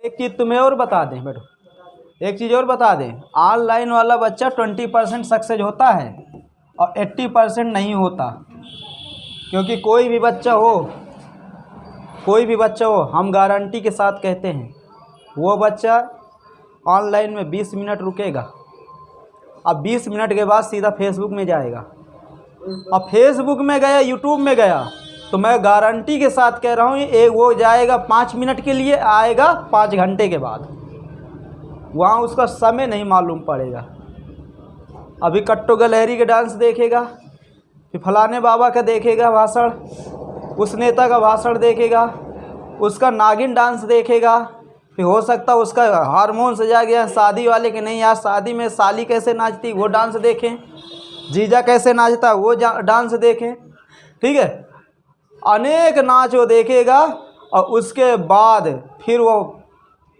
एक चीज़ तुम्हें और बता दें बैठो, एक चीज़ और बता दें, ऑनलाइन वाला बच्चा 20% सक्सेस होता है और 80% नहीं होता। क्योंकि कोई भी बच्चा हो, हम गारंटी के साथ कहते हैं, वो बच्चा ऑनलाइन में 20 मिनट रुकेगा, अब 20 मिनट के बाद सीधा फेसबुक में जाएगा। अब फेसबुक में गया, यूट्यूब में गया, तो मैं गारंटी के साथ कह रहा हूँ वो जाएगा 5 मिनट के लिए, आएगा 5 घंटे के बाद। वहाँ उसका समय नहीं मालूम पड़ेगा। अभी कट्टो गलहरी के डांस देखेगा, फिर फलाने बाबा का देखेगा भाषण, उस नेता का भाषण देखेगा, उसका नागिन डांस देखेगा, फिर हो सकता है उसका हार्मोन से जा गया शादी वाले के, नहीं यार शादी में साली कैसे नाचती वो डांस देखें, जीजा कैसे नाचता वो डांस देखें। ठीक है, अनेक नाच वो देखेगा और उसके बाद फिर वो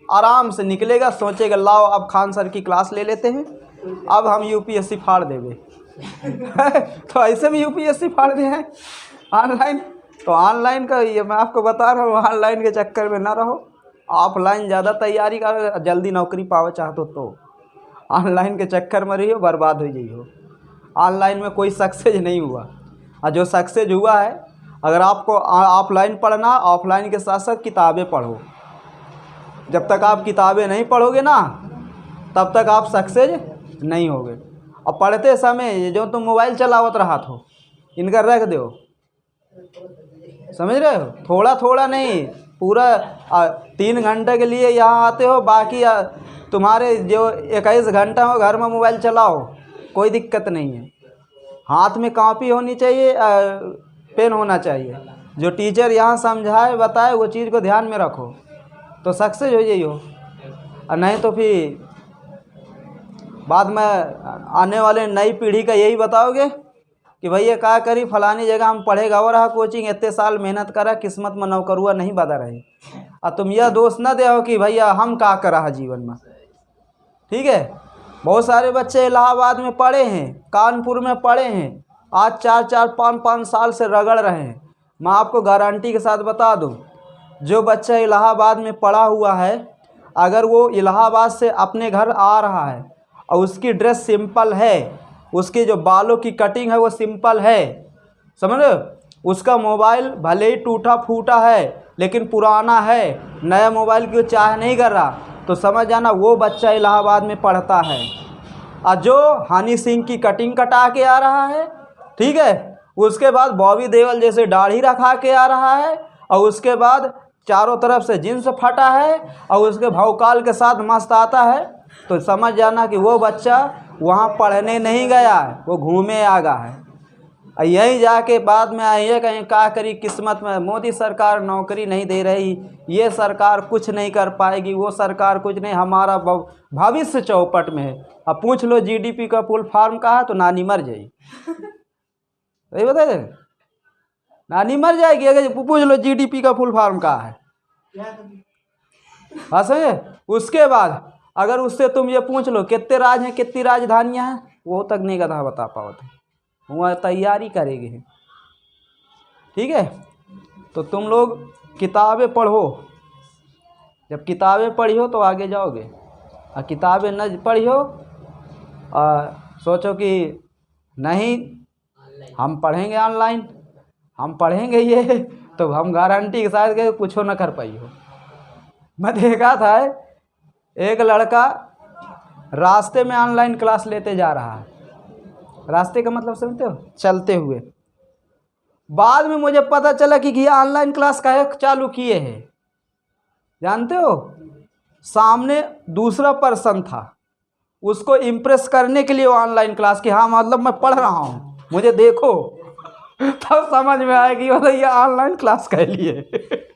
आराम से निकलेगा, सोचेगा लाओ अब खान सर की क्लास ले लेते हैं, अब हम यूपीएससी फाड़ देंगे। तो ऐसे भी यूपीएससी फाड़ दिए हैं ऑनलाइन। तो ऑनलाइन का ये मैं आपको बता रहा हूँ, ऑनलाइन के चक्कर में ना रहो, ऑफलाइन ज़्यादा तैयारी करो, जल्दी नौकरी पाओ चाहते तो ऑनलाइन के चक्कर में रहियो, बर्बाद हो जाइयो। ऑनलाइन में कोई सक्सेस नहीं हुआ, और जो सक्सेस हुआ है, अगर आपको ऑफलाइन पढ़ना, ऑफलाइन के साथ साथ किताबें पढ़ो। जब तक आप किताबें नहीं पढ़ोगे ना, तब तक आप सक्सेस नहीं होगे। और पढ़ते समय जो तुम मोबाइल चलावत रहा हो, इनका रख दो, समझ रहे हो, थोड़ा थोड़ा नहीं, पूरा 3 घंटे के लिए यहाँ आते हो, बाकी तुम्हारे जो 21 घंटा हो घर में मोबाइल चलाओ, कोई दिक्कत नहीं है। हाथ में कॉपी होनी चाहिए, पेन होना चाहिए, जो टीचर यहाँ समझाए बताए वो चीज़ को ध्यान में रखो तो सक्सेस हो जाइयो। और नहीं तो फिर बाद में आने वाले नई पीढ़ी का यही बताओगे कि भैया क्या करी, फलानी जगह हम पढ़े गवा रहा कोचिंग, इतने साल मेहनत करा, किस्मत में नौकरुआ नहीं बदा रहे। और तुम यह दोष ना दे कि भैया हम क्या करा है जीवन में। ठीक है, बहुत सारे बच्चे इलाहाबाद में पढ़े हैं, कानपुर में पढ़े हैं, आज 4-4, 5-5 साल से रगड़ रहे हैं। मैं आपको गारंटी के साथ बता दूं, जो बच्चा इलाहाबाद में पढ़ा हुआ है, अगर वो इलाहाबाद से अपने घर आ रहा है और उसकी ड्रेस सिंपल है, उसके जो बालों की कटिंग है वो सिंपल है, समझ रहे हो, उसका मोबाइल भले ही टूटा फूटा है लेकिन पुराना है, नया मोबाइल की वो चाह नहीं कर रहा, तो समझ जाना वो बच्चा इलाहाबाद में पढ़ता है। और जो हनी सिंह की कटिंग कटा के आ रहा है, ठीक है, उसके बाद बॉबी देओल जैसे दाढ़ी रखा के आ रहा है, और उसके बाद चारों तरफ से जींस फटा है, और उसके भौकाल के साथ मस्त आता है, तो समझ जाना कि वो बच्चा वहाँ पढ़ने नहीं गया है, वो घूमे आगा है। और यहीं जाके बाद में आइए कहीं क्या करी किस्मत में, मोदी सरकार नौकरी नहीं दे रही, ये सरकार कुछ नहीं कर पाएगी, वो सरकार कुछ नहीं, हमारा भविष्य चौपट में है। अब पूछ लो जीडीपी का फुल फॉर्म कहा है तो नानी मर जाएगी। वही बता दे, नानी मर जाएगी अगर पूछ लो जीडीपी का फुल फॉर्म कहा है। हाँ समझे, उसके बाद अगर उससे तुम ये पूछ लो कितने राज्य हैं, कितनी राजधानियां हैं, वो तक नहीं गधा बता पाओ, वह तैयारी करेंगे। ठीक है, तो तुम लोग किताबें पढ़ो, जब किताबें पढ़ियो तो आगे जाओगे, और किताबें न पढ़ियो और सोचो कि नहीं हम पढ़ेंगे ऑनलाइन, हम पढ़ेंगे ये, तो हम गारंटी के साथ के कुछ ना कर पाइयो। मैं देखा था एक लड़का रास्ते में ऑनलाइन क्लास लेते जा रहा है, रास्ते का मतलब समझते हो, चलते हुए। बाद में मुझे पता चला कि ये ऑनलाइन क्लास का चालू किए हैं, जानते हो, सामने दूसरा पर्सन था, उसको इम्प्रेस करने के लिए वो ऑनलाइन क्लास की, हाँ मतलब मैं पढ़ रहा हूँ मुझे देखो, तब समझ में आया कि ये ऑनलाइन क्लास के लिए।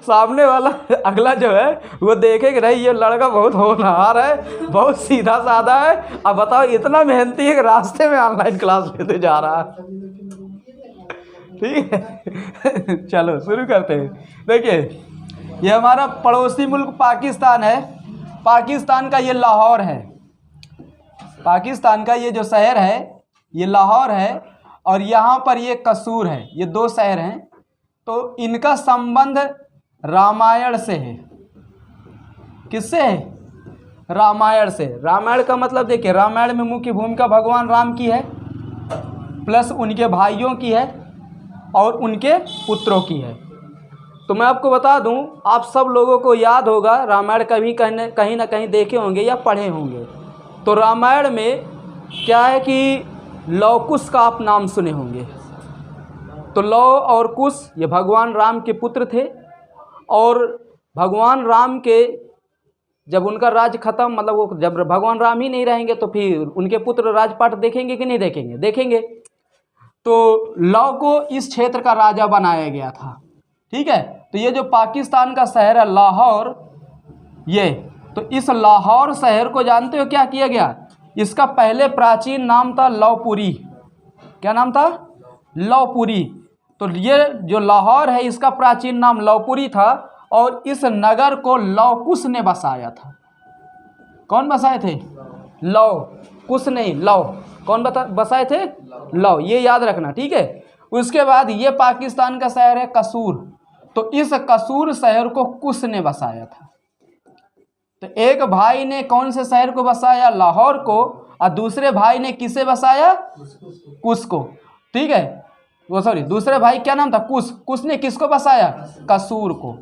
सामने वाला अगला जो है वो देखे कि नहीं ये लड़का बहुत होनहार है, बहुत सीधा साधा है, अब बताओ इतना मेहनती है कि रास्ते में ऑनलाइन क्लास लेते जा रहा है। ठीक है, चलो शुरू करते हैं। देखिए ये हमारा पड़ोसी मुल्क पाकिस्तान है, पाकिस्तान का ये लाहौर है, पाकिस्तान का ये जो शहर है ये लाहौर है, और यहाँ पर ये कसूर है, ये 2 शहर हैं। तो इनका संबंध रामायण से है, किससे है? रामायण से। रामायण का मतलब देखिए, रामायण में मुख्य भूमिका भगवान राम की है, प्लस उनके भाइयों की है और उनके पुत्रों की है। तो मैं आपको बता दूं, आप सब लोगों को याद होगा, रामायण कभी कहीं ना कहीं देखे होंगे या पढ़े होंगे। तो रामायण में क्या है कि लव कुश का आप नाम सुने होंगे। तो लव और कुश ये भगवान राम के पुत्र थे, और भगवान राम के जब उनका राज खत्म, मतलब वो जब भगवान राम ही नहीं रहेंगे तो फिर उनके पुत्र राजपाट देखेंगे कि नहीं देखेंगे? देखेंगे। तो लव को इस क्षेत्र का राजा बनाया गया था, ठीक है। तो ये जो पाकिस्तान का शहर है लाहौर, ये तो इस लाहौर शहर को जानते हो क्या किया गया? इसका पहले प्राचीन नाम था लवपुरी। क्या नाम था? लवपुरी। तो ये जो लाहौर है इसका प्राचीन नाम लवपुरी था, और इस नगर को लव कुश ने बसाया था। कौन बसाए थे? लव कुश नहीं, लव। कौन बसाए थे? लव। ये याद रखना, ठीक है। उसके बाद ये पाकिस्तान का शहर है कसूर। तो इस कसूर शहर को कुश ने बसाया था। तो एक भाई ने कौन से शहर को बसाया? लाहौर को। और दूसरे भाई ने किसे बसाया? कुश को, ठीक है। वो सॉरी, दूसरे भाई क्या नाम था? कुश। कुश ने किसको बसाया? कसूर को।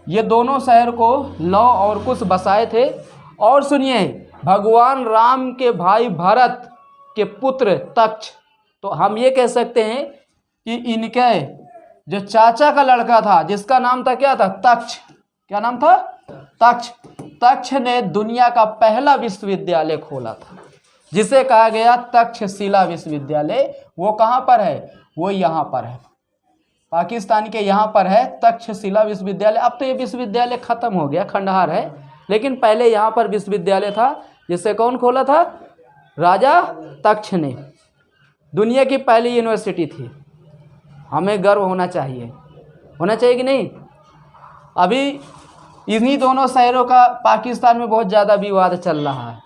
ये दोनों शहर को लव और कुश बसाए थे। और सुनिए, भगवान राम के भाई भरत के पुत्र तक्ष, तो हम ये कह सकते हैं कि इनके जो चाचा का लड़का था जिसका नाम था क्या था? तक्ष। क्या नाम था? तक्ष। तक्ष ने दुनिया का पहला विश्वविद्यालय खोला था, जिसे कहा गया तक्षशिला विश्वविद्यालय। वो कहाँ पर है? वो यहाँ पर है, पाकिस्तान के यहाँ पर है तक्षशिला विश्वविद्यालय। अब तो ये विश्वविद्यालय खत्म हो गया, खंडहर है, लेकिन पहले यहाँ पर विश्वविद्यालय था, जिसे कौन खोला था? राजा तक्ष ने। दुनिया की पहली यूनिवर्सिटी थी। हमें गर्व होना चाहिए कि नहीं? अभी इन्हीं दोनों शहरों का पाकिस्तान में बहुत ज़्यादा विवाद चल रहा है,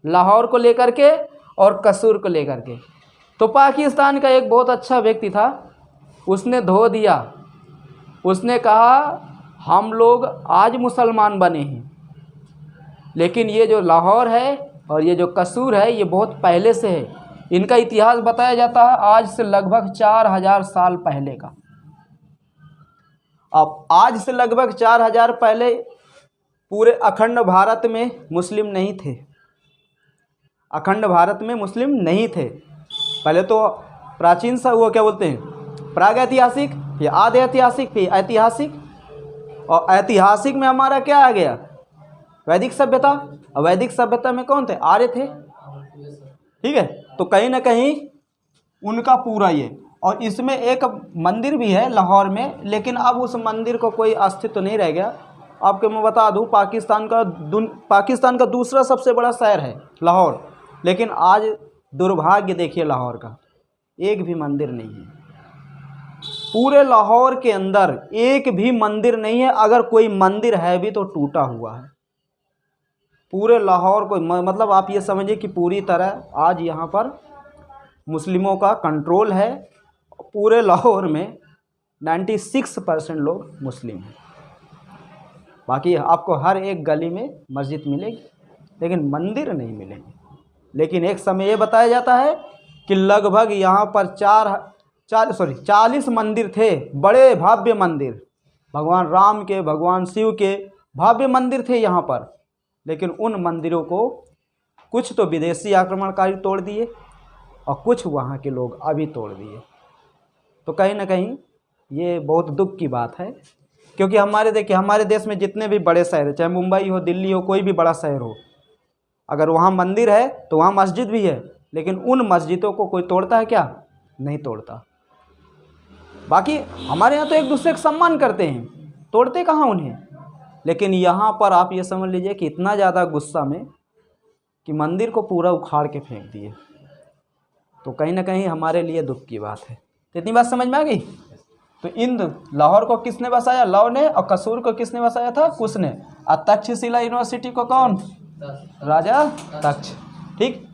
लाहौर को लेकर के और कसूर को लेकर के। तो पाकिस्तान का एक बहुत अच्छा व्यक्ति था, उसने धो दिया। उसने कहा हम लोग आज मुसलमान बने हैं, लेकिन ये जो लाहौर है और ये जो कसूर है ये बहुत पहले से है। इनका इतिहास बताया जाता है आज से लगभग 4000 साल पहले का। अब आज से लगभग 4000 पहले पूरे अखंड भारत में मुस्लिम नहीं थे। अखंड भारत में मुस्लिम नहीं थे। पहले तो प्राचीन सा वो क्या बोलते हैं, प्राग ऐतिहासिक, फिर आधे ऐतिहासिक, फिर ऐतिहासिक। और ऐतिहासिक में हमारा क्या आ गया? वैदिक सभ्यता। और वैदिक सभ्यता में कौन थे? आर्य थे, ठीक है। तो कहीं ना कहीं उनका पूरा ये, और इसमें एक मंदिर भी है लाहौर में, लेकिन अब उस मंदिर को कोई अस्तित्व नहीं रह गया। आपको मैं बता दूं, पाकिस्तान का दूसरा सबसे बड़ा शहर है लाहौर, लेकिन आज दुर्भाग्य देखिए लाहौर का, एक भी मंदिर नहीं है। पूरे लाहौर के अंदर एक भी मंदिर नहीं है। अगर कोई मंदिर है भी तो टूटा हुआ है। पूरे लाहौर को मतलब आप ये समझिए कि पूरी तरह आज यहाँ पर मुस्लिमों का कंट्रोल है। पूरे लाहौर में 96% लोग मुस्लिम हैं। बाकी आपको हर एक गली में मस्जिद मिलेगी, लेकिन मंदिर नहीं मिलेंगे। लेकिन एक समय ये बताया जाता है कि लगभग यहाँ पर 40 मंदिर थे, बड़े भव्य मंदिर, भगवान राम के, भगवान शिव के भव्य मंदिर थे यहाँ पर। लेकिन उन मंदिरों को कुछ तो विदेशी आक्रमणकारी तोड़ दिए और कुछ वहाँ के लोग अभी तोड़ दिए। तो कहीं ना कहीं ये बहुत दुख की बात है, क्योंकि हमारे देश में जितने भी बड़े शहर हैं, चाहे मुंबई हो, दिल्ली हो, कोई भी बड़ा शहर हो, अगर वहाँ मंदिर है तो वहाँ मस्जिद भी है। लेकिन उन मस्जिदों को कोई तोड़ता है क्या? नहीं तोड़ता। बाकी हमारे यहाँ तो एक दूसरे का सम्मान करते हैं, तोड़ते कहाँ उन्हें। लेकिन यहाँ पर आप ये समझ लीजिए कि इतना ज़्यादा गुस्सा में कि मंदिर को पूरा उखाड़ के फेंक दिए। तो कहीं ना कहीं हमारे लिए दुख की बात है। तो इतनी बात समझ में आ गई? तो लाहौर को किसने बसाया? लव ने। और कसूर को किसने बसाया था? कुश ने। और तक्षशिला यूनिवर्सिटी को कौन? राजा तक्ष। ठीक।